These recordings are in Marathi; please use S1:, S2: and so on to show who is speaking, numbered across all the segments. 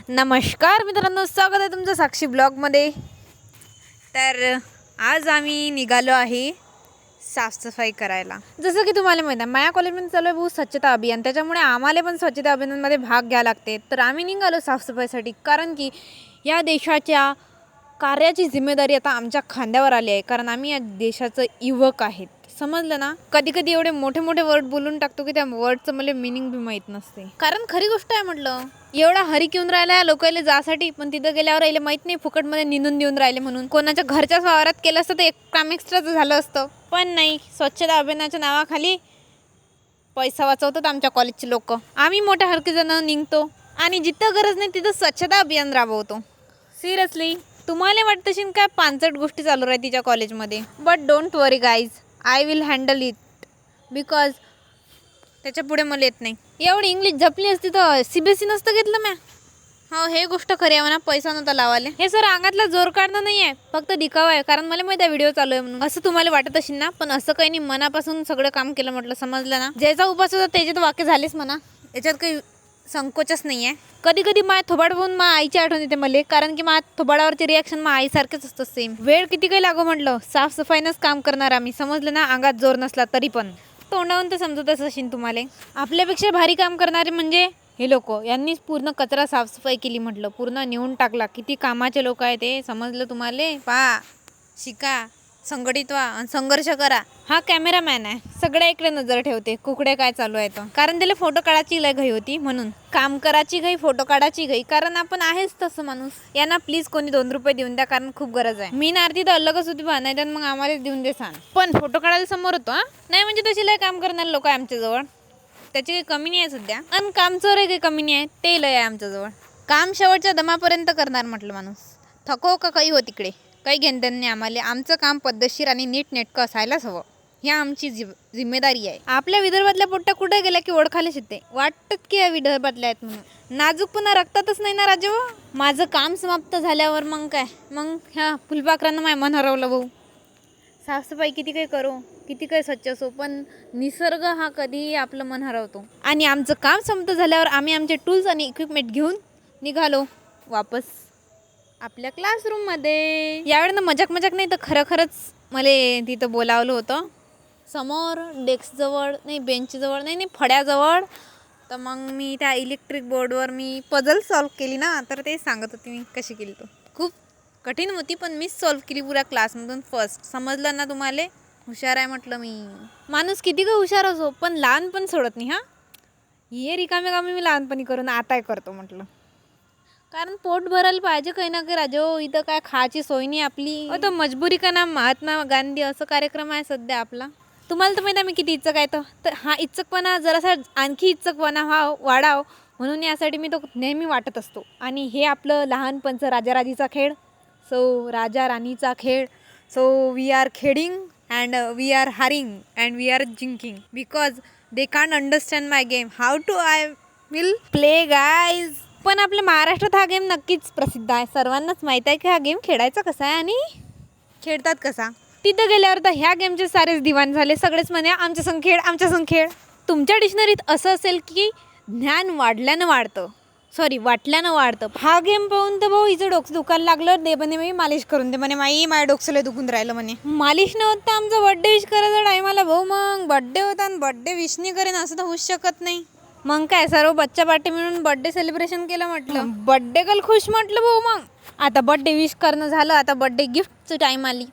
S1: नमस्कार मित्रांनो, स्वागत आहे तुमचं साक्षी ब्लॉगमध्ये. तर आज आम्ही निघालो आहे साफसफाई करायला. जसं की तुम्हाला माहिती आहे, माया कॉलेजमध्ये चालू आहे बहुत स्वच्छता अभियान. त्याच्यामुळे आम्हाला पण स्वच्छता अभियानामध्ये भाग घ्यायला लागते. तर आम्ही निघालो साफसफाईसाठी, कारण की या देशाच्या कार्याची जिम्मेदारी आता आमच्या खांद्यावर आली आहे. कारण आम्ही या देशाचं युवक आहेत, समजलं ना. कधी कधी एवढे मोठे मोठे वर्ड बोलून टाकतो की त्या वर्डचं मला मिनिंग बी माहीत नसते. कारण खरी गोष्ट आहे म्हटलं, एवढा हरी घेऊन राहिला लोकांना जासाठी, पण तिथं गेल्यावर यायला माहीत नाही फुकटमध्ये निंदून देऊन राहिले म्हणून. कोणाच्या घरच्याच वावरात केलं असतं तर एक काम एक्स्ट्राचं झालं असतं, पण नाही. स्वच्छता अभियानाच्या नावाखाली पैसा वाचवतात आमच्या कॉलेजचे लोक. आम्ही मोठ्या हरकीजणं निघतो आणि जिथं गरज नाही तिथं स्वच्छता अभियान राबवतो. सिरियसली तुम्हाला वाटतं असेल काय पांचट गोष्टी चालू राहते तिच्या कॉलेजमध्ये, but don't worry guys, I will handle it. Because त्याच्या पुढे मला येत नाही. एवढी इंग्लिश जपली असती तर CBSE नसतं घेतलं मॅ. हो, हे गोष्ट खरी आहे म्हणा, पैसा नव्हता लावाले. हे सर अंगातला जोर काढणं नाही आहे, फक्त दिखावा आहे. कारण मला माहिती आहे व्हिडिओ चालू आहे म्हणून, असं तुम्हाला वाटत असेल ना. पण असं काही नाही, मनापासून सगळं काम केलं म्हटलं, समजलं ना. ज्याचा उपास होता त्याच्यात वाक्य झालेच म्हणा, याच्यात काही संकोचच नाही आहे. कधी कधी माझ्या थोबाड बघून मा आईची आठवण येते मला, कारण की माझ्या थोबाडावरचे रिॲक्शन मा आईसारखेच असतं सेम. वेळ किती काही लागो म्हटलं, साफसफाईनंच काम करणार आम्ही, समजलं ना. अंगात जोर नसला तरी पण तोंडावून तर समजतच असेल तुम्हाला. आपल्यापेक्षा भारी काम करणारे म्हणजे हे लोक. यांनीच पूर्ण कचरा साफसफाई केली म्हटलं, पूर्ण नेऊन टाकला. किती कामाचे लोक आहेत ते, समजलं तुम्हाला. पहा, शिका, संघटित व्हा आणि संघर्ष करा. हा कॅमेरामॅन आहे, सगळ्या इकडे नजर ठेवते कुकडे काय चालू आहे तो. कारण त्याला फोटो काढायची लय घाई होती, म्हणून काम करायची घाई, फोटो काढायची घाई. कारण आपण आहेच तसं माणूस. यांना प्लीज कोणी 2 रुपये देऊन द्या, कारण खूप गरज आहे. मी ना आरती तर अलगच होती बा, नाही तर मग आम्हाला देऊन दे सांग. पण फोटो काढायला समोर होतो हा, नाही म्हणजे तशी लय काम करणारे लोक आहे आमच्याजवळ. त्याची काही कमी नाही आहे सध्या, आणि काम चोर काही कमी नाही आहे, ते लय आहे आमच्याजवळ. काम शेवटच्या दमापर्यंत करणार म्हटलं माणूस. थको का काही हो तिकडे, काही घेणं नाही आम्हाला. आमचं काम पद्धतशीर आणि नीटनेटकं असायलाच हवं, ही आमची जिम्मेदारी आहे. आपल्या विदर्भातल्या पोट्ट्या कुठे गेल्या की ओळखायला शिकते, वाटत की या विदर्भातल्या आहेत म्हणून. नाजूक पुन्हा रक्तातच नाही ना राजू. माझं काम समाप्त झाल्यावर मग काय, मग ह्या फुलपाखरांना माय मन हरवलं भाऊ. साफसफाई किती काही करू, किती काही स्वच्छ असो, पण निसर्ग हा कधीही आपलं मन हरवतो. आणि आमचं काम समाप्त झाल्यावर आम्ही आमचे टूल्स आणि इक्विपमेंट घेऊन निघालो वापस आपल्या क्लासरूममध्ये. यावेळेला मजाक नाही तर खरंच मला तिथं बोलावलं होतं समोर डेस्कजवळ, नाही बेंचजवळ, नाही फळ्याजवळ. तर मग मी त्या इलेक्ट्रिक बोर्डवर मी पझल सॉल्व केली ना, तर ते सांगत होती मी कशी केली. तो खूप कठीण होती, पण मीच सॉल्व केली पुऱ्या क्लासमधून फर्स्ट. समजलं ना तुम्हाला, हुशार आहे म्हटलं मी. माणूस किती का हुशार असो, पण लहानपण सोडत नाही. हा, हे रिकामे कामे मी लहानपणी करून आताही करतो म्हटलं. कारण पोट भरायला पाहिजे काही ना काही राजो. इथं काय खायची सोय नाही आपली. तो मजबुरी का नाम महात्मा गांधी असं कार्यक्रम आहे सध्या आपला. तुम्हाला तर माहिती आहे मी किती इच्छुक आहे. तर हा इच्छुकपणा जरासा आणखी इच्छुकपणा हा वाढाव म्हणून यासाठी मी तो नेहमी वाटत असतो. आणि हे आपलं लहानपणचं राजाराणीचा खेळ. सो राजा राणीचा खेळ. सो वी आर खेडिंग अँड वी आर हारिंग अँड वी आर जिंकिंग, because they can't understand my game. How to I will play guys. पण आपल्या महाराष्ट्रात हा गेम नक्कीच प्रसिद्ध आहे, सर्वांनाच माहीत आहे की हा गेम खेळायचा कसा आहे आणि खेळतात कसा. तिथं गेल्यावर तर ह्या गेमचे सारेच दिवाण झाले. सगळेच म्हणे आमच्या संग खेळ, आमच्या संग खेळ. तुमच्या डिक्शनरीत असं असेल की ज्ञान वाढल्यानं वाढतं, सॉरी वाटल्यानं वाढतं. हा गेम पाहून तर भाऊ हिचं डोकं दुखायला लागलं. दे म्हणे मी मालिश करून दे म्हणे, माई माझ्या डोकसं दुखून राहिलं म्हणे. मालिश नव्हतं आमचा बड्डे विश करायचा टायमाला भाऊ. मग बड्डे होता आणि बड्डे विश नाही करेन असं तर होऊच शकत नाही. मग काय, सर्व बच्चा पार्टी मिळून बड्डे सेलिब्रेशन केलं म्हटलं. बड्डे गर्ल खुश म्हटलं भाऊ. मग आता बड्डे विश करणं झालं, आता बड्डे गिफ्टचं टाईम आली.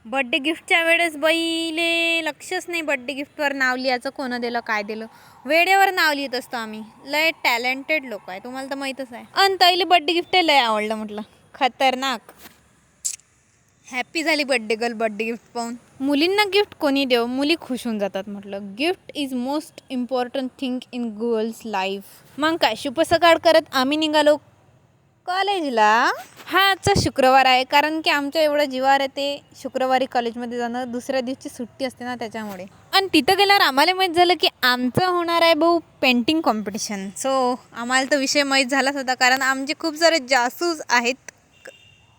S1: बड्डे गिफ्टच्या वेळेस बाईले लक्षच नाही बड्डे गिफ्टवर नाव लिहायचं, कोणं दिलं काय दिलं. वेळेवर नाव लिहित असतो आम्ही. लय टॅलेंटेड लोक आहे, तुम्हाला तर माहीतच आहे. आणि ताईले बड्डे गिफ्ट लय आवडलं म्हटलं, खतरनाक. हॅप्पी झाली बड्डे गर्ल बड्डे गिफ्ट पाहून. मुलींना गिफ्ट कोणी देव, मुली खुश होऊन जातात म्हटलं. Gift is most important thing in girls life. मग काय, शुभ सकाळ करत आम्ही निघालो कॉलेजला. हा आजचा शुक्रवार आहे, कारण की आमच्या एवढं जीवार आहे ते शुक्रवारी कॉलेजमध्ये जाणं. दुसऱ्या दिवशी सुट्टी असते ना, त्याच्यामुळे. आणि तिथं गेल्यावर आम्हाला माहीत झालं की आमचं होणार आहे भाऊ पेंटिंग कॉम्पिटिशन. सो आम्हाला तो विषय माहीत झालाच होता, कारण आमचे खूप सारे जासूस आहेत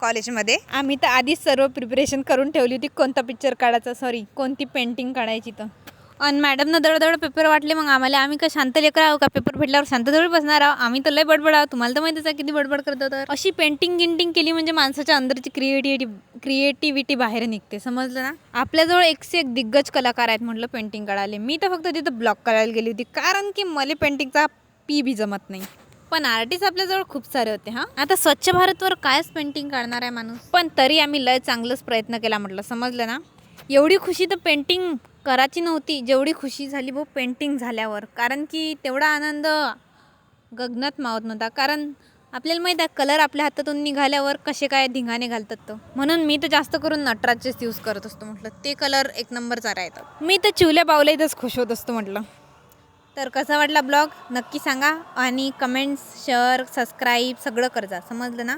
S1: कॉलेजमध्ये. आम्ही तर आधीच सर्व प्रिपरेशन करून ठेवली होती, कोणता पिक्चर काढायचा, सॉरी कोणती पेंटिंग काढायची. तर आणि मॅडमनं दडदड पेपर वाटले. मग आम्ही काय शांत लेकर आहो का? पेपर भेटल्यावर शांत थोडी बसणार आहो. आम्ही तर लय बडबड आहोत. तुम्हाला तर माहितीच आहे किती बडबड करतो. तर अशी पेंटिंग किली म्हणजे माणसाच्या अंदरची क्रिएटिव्हिटी बाहेर निघते, समजलं ना. आपल्याजवळ एक दिग्गज कलाकार आहेत म्हटलं पेंटिंग काढायला. मी तर फक्त तिथं ब्लॉक करायला गेली होती, कारण की मला पेंटिंगचा पी बी जमत नाही. पण आर्टिस्ट आपल्याजवळ खूप सारे होते. हां, आता स्वच्छ भारतवर कायच पेंटिंग काढणार आहे माणूस. पण तरी आम्ही लय चांगलंच प्रयत्न केला म्हटलं, समजलं ना. एवढी खुशी तर पेंटिंग करायची नव्हती जेवढी खुशी झाली भाऊ पेंटिंग झाल्यावर. कारण की तेवढा आनंद गगनात मावत नव्हता. कारण आपल्याला माहीत आहे कलर आपल्या हातातून निघाल्यावर कसे काय धिंगाणे घालतात तो. म्हणून मी तर जास्त करून नटराजचेच यूज करत असतो म्हटलं. ते कलर एक नंबरचा राहतात. मी तर चिवल्या पावल्या इथंच खुश होत असतो म्हटलं. तर कसा वाटला ब्लॉग नक्की सांगा. आणि कमेंट्स, शेअर, सबस्क्राईब सगळं करजा, समजलं ना.